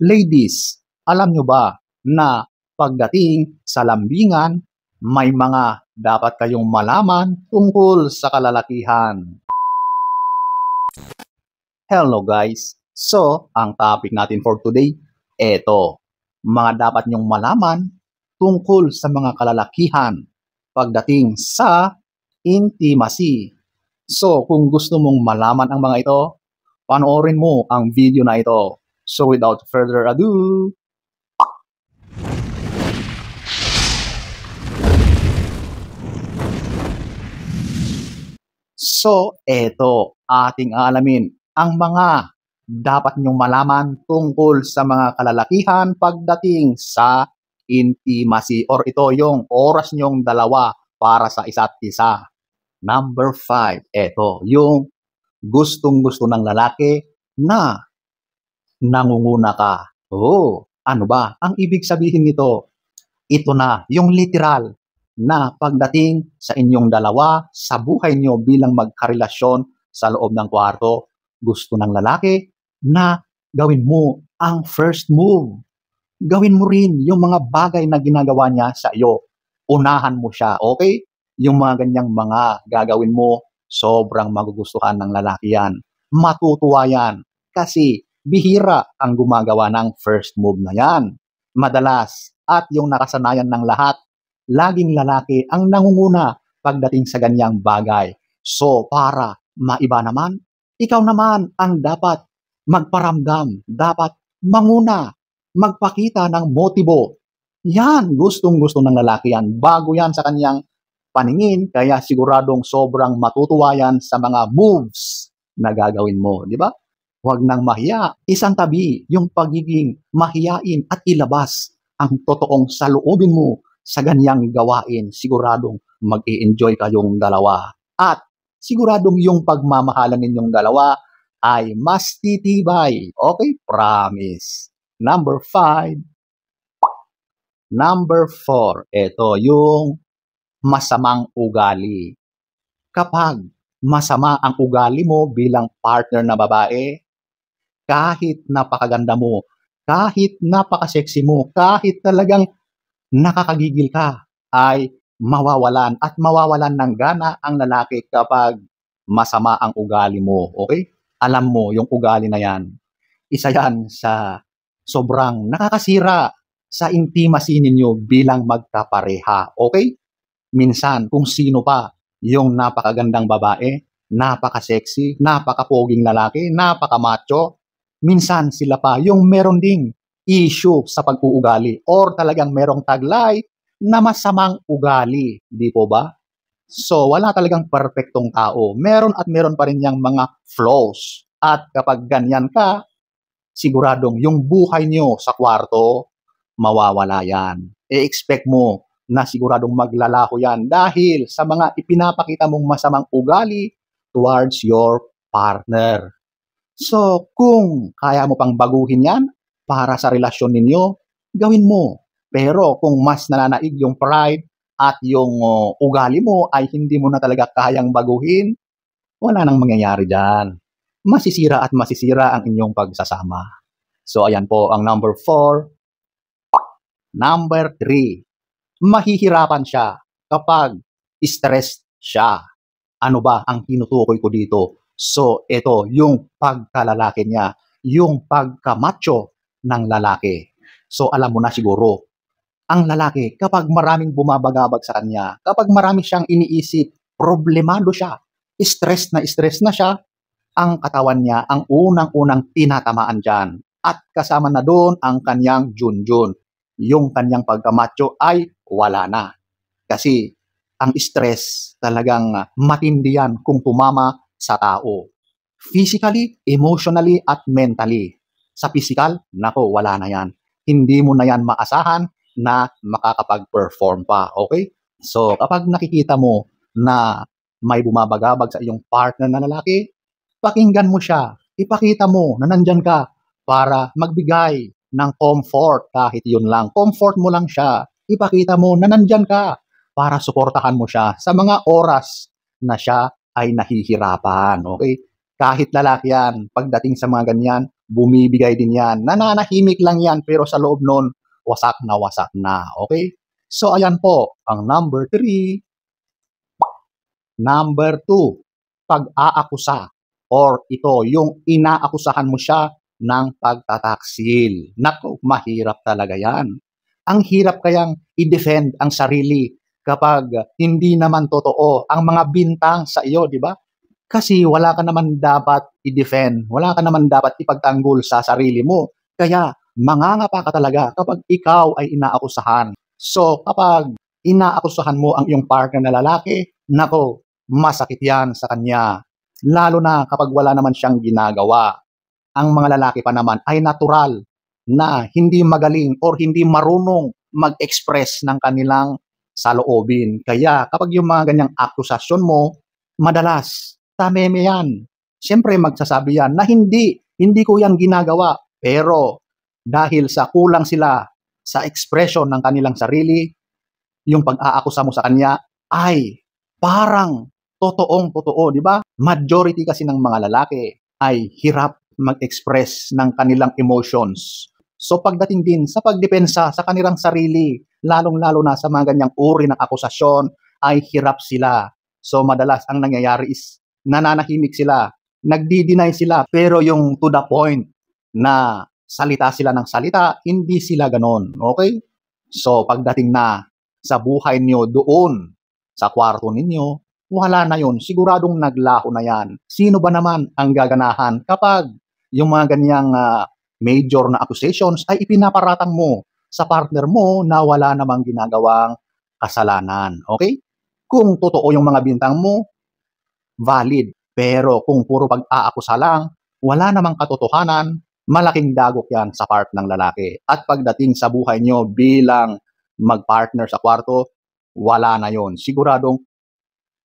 Ladies, alam nyo ba na pagdating sa lambingan, may mga dapat kayong malaman tungkol sa kalalakihan? Hello guys! So, ang topic natin for today, eto. Mga dapat nyong malaman tungkol sa mga kalalakihan pagdating sa intimacy. So, kung gusto mong malaman ang mga ito, panoorin mo ang video na ito. So, without further ado, eto, ating alamin ang mga dapat nyong malaman tungkol sa mga kalalakihan pagdating sa intimacy, or ito yung oras nyong dalawa para sa isa't isa. Number 5, eto, yung gustong-gusto ng lalaki na nangunguna ka. Oh, ano ba ang ibig sabihin nito? Ito na yung literal na pagdating sa inyong dalawa sa buhay nyo bilang magkarelasyon sa loob ng kwarto, gusto ng lalaki na gawin mo ang first move. Gawin mo rin yung mga bagay na ginagawa niya sa iyo. Unahan mo siya, okay? Yung mga ganyang mga gagawin mo, sobrang magugustuhan ng lalaki yan. Matutuwa yan kasi bihira ang gumagawa ng first move na yan. Madalas at yung nakasanayan ng lahat, laging lalaki ang nangunguna pagdating sa ganyang bagay. So, para maiba naman, ikaw naman ang dapat magparamdam, dapat manguna, magpakita ng motibo. Yan, gustong-gusto ng lalaki yan. Bago yan sa kanyang paningin, kaya siguradong sobrang matutuwa yan sa mga moves na gagawin mo, di ba? Huwag nang mahiya. Isang tabi yung pagiging mahiyain at ilabas ang totoong saloobin mo sa ganyang gawain. Siguradong mag-i-enjoy kayong dalawa. At siguradong yung pagmamahalan ninyong dalawa ay mas titibay. Okay? Promise. Number 5. Number 4. Ito yung masamang ugali. Kapag masama ang ugali mo bilang partner na babae, kahit napakaganda mo, kahit napaka-sexy mo, kahit talagang nakakagigil ka, ay mawawalan at mawawalan ng gana ang lalaki kapag masama ang ugali mo. Okay? Alam mo, yung ugali na yan, isa yan sa sobrang nakakasira sa intimacy ninyo bilang magkapareha. Okay? Minsan, kung sino pa yung napakagandang babae, napaka-sexy, napaka-poging lalaki, napaka-macho, minsan sila pa yung meron ding issue sa pag-uugali or talagang merong taglay na masamang ugali. Di po ba? So, wala talagang perfectong tao. Meron at meron pa rin yung mga flaws. At kapag ganyan ka, siguradong yung buhay nyo sa kwarto, mawawala yan. I-expect mo na siguradong maglalaho yan dahil sa mga ipinapakita mong masamang ugali towards your partner. So, kung kaya mo pang baguhin yan para sa relasyon ninyo, gawin mo. Pero kung mas nananaig yung pride at yung ugali mo ay hindi mo na talaga kayang baguhin, wala nang mangyayari dyan. Masisira at masisira ang inyong pagsasama. So, ayan po ang number 4. Number 3. Mahihirapan siya kapag stressed siya. Ano ba ang tinutukoy ko dito? So, ito, yung pagkalalaki niya, yung pagkamacho ng lalaki. So, alam mo na siguro, ang lalaki, kapag maraming bumabagabag sa kanya, kapag marami siyang iniisip, problemado siya, stress na siya, ang katawan niya, ang unang-unang tinatamaan dyan. At kasama na doon ang kanyang junjun. Yung kanyang pagkamacho ay wala na. Kasi, ang stress talagang matindi yan kung tumama sa tao. Physically, emotionally, at mentally. Sa physical, nako, wala na yan. Hindi mo na yan maasahan na makakapag-perform pa. Okay? So, kapag nakikita mo na may bumabagabag sa iyong partner na lalaki, pakinggan mo siya. Ipakita mo na nandyan ka para magbigay ng comfort kahit yun lang. Comfort mo lang siya. Ipakita mo na nandyan ka para suportahan mo siya sa mga oras na siya ay nahihirapan. Okay? Kahit lalaki yan, pagdating sa mga ganyan, bumibigay din yan. Nananahimik lang yan, pero sa loob nun, wasak na wasak na. Okay? So, ayan po, ang number 3. Number 2, pag-aakusa or ito, yung inaakusahan mo siya ng pagtataksil. Naku, mahirap talaga yan. Ang hirap kayang i-defend ang sarili kapag hindi naman totoo ang mga bintang sa iyo, di ba? Kasi wala ka naman dapat i-defend, wala ka naman dapat ipagtanggol sa sarili mo. Kaya mangangapa ka talaga kapag ikaw ay inaakusahan. So kapag inaakusahan mo ang iyong partner na lalaki, nako, masakit yan sa kanya. Lalo na kapag wala naman siyang ginagawa. Ang mga lalaki pa naman ay natural na hindi magaling or hindi marunong mag-express ng kanilang saloobin. Kaya kapag yung mga ganyang akusasyon mo, madalas, tameme yan. Siyempre magsasabi yan na hindi ko yan ginagawa. Pero dahil sa kulang sila sa expression ng kanilang sarili, yung pag-aakusa mo sa kanya ay parang totoong-totoo, di ba? Majority kasi ng mga lalaki ay hirap mag-express ng kanilang emotions. So pagdating din sa pagdepensa sa kanilang sarili, lalong-lalo na sa mga ganyang uri ng akusasyon, ay hirap sila. So madalas ang nangyayari is nananahimik sila, nagdi-deny sila, pero yung to the point na salita sila ng salita, hindi sila ganon. Okay? So pagdating na sa buhay niyo doon, sa kwarto ninyo, wala na yun. Siguradong naglaho na yan. Sino ba naman ang gaganahan kapag yung mga ganyang major na accusations ay ipinaparatang mo sa partner mo na wala namang ginagawang kasalanan. Okay? Kung totoo yung mga bintang mo, valid. Pero kung puro pag-aakusa lang, wala namang katotohanan, malaking dagok yan sa part ng lalaki. At pagdating sa buhay nyo bilang mag-partner sa kwarto, wala na yon. Siguradong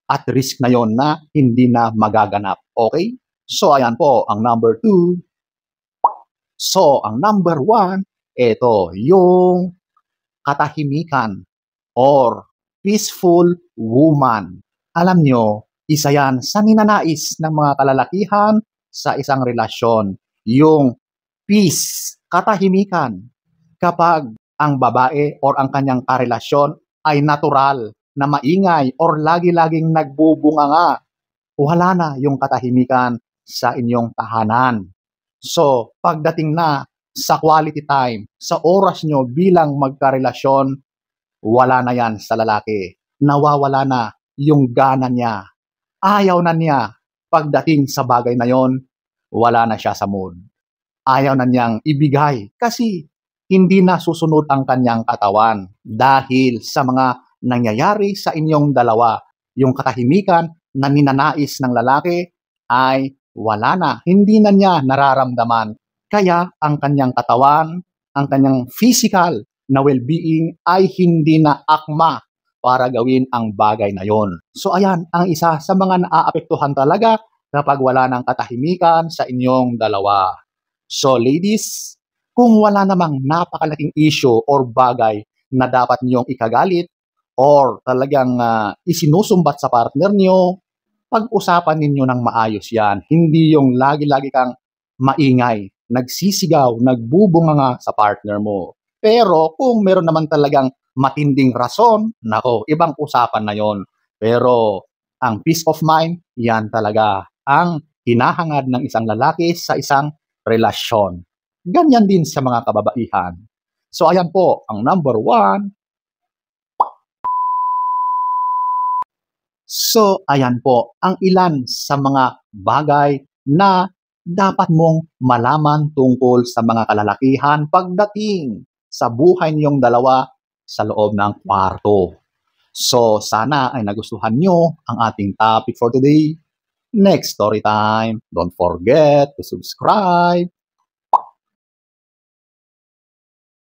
at risk na yon na hindi na magaganap. Okay? So, ayan po, ang number 2. So, ang number 1, ito, yung katahimikan or peaceful woman. Alam nyo, isa yan sa ninanais ng mga kalalakihan sa isang relasyon. Yung peace, katahimikan. Kapag ang babae or ang kanyang karelasyon ay natural na maingay or lagi-laging nagbubunganga, wala na yung katahimikan sa inyong tahanan. So, pagdating na sa quality time, sa oras nyo bilang magkarelasyon, wala na yan sa lalaki. Nawawala na yung gana niya. Ayaw na niya. Pagdating sa bagay na yon, wala na siya sa mood. Ayaw na niyang ibigay kasi hindi na susunod ang kanyang katawan dahil sa mga nangyayari sa inyong dalawa. Yung katahimikan na ninanais ng lalaki ay wala na. Hindi na niya nararamdaman. Kaya ang kanyang katawan, ang kanyang physical na well-being ay hindi na akma para gawin ang bagay na yon. So ayan, ang isa sa mga naaapektuhan talaga kapag wala ng katahimikan sa inyong dalawa. So ladies, kung wala namang napakalaking issue or bagay na dapat niyong ikagalit or talagang isinusumbat sa partner niyo, pag-usapan ninyo ng maayos yan. Hindi yung lagi-lagi kang maingay, nagsisigaw, nagbubunganga sa partner mo. Pero kung meron naman talagang matinding rason, nako, ibang usapan na yon. Pero ang peace of mind, yan talaga ang hinahangad ng isang lalaki sa isang relasyon. Ganyan din sa mga kababaihan. So ayan po, ang number 1. So ayan po, ang ilan sa mga bagay na dapat mong malaman tungkol sa mga kalalakihan pagdating sa buhay niyong dalawa sa loob ng kwarto. So sana ay nagustuhan nyo ang ating topic for today. Next story time, don't forget to subscribe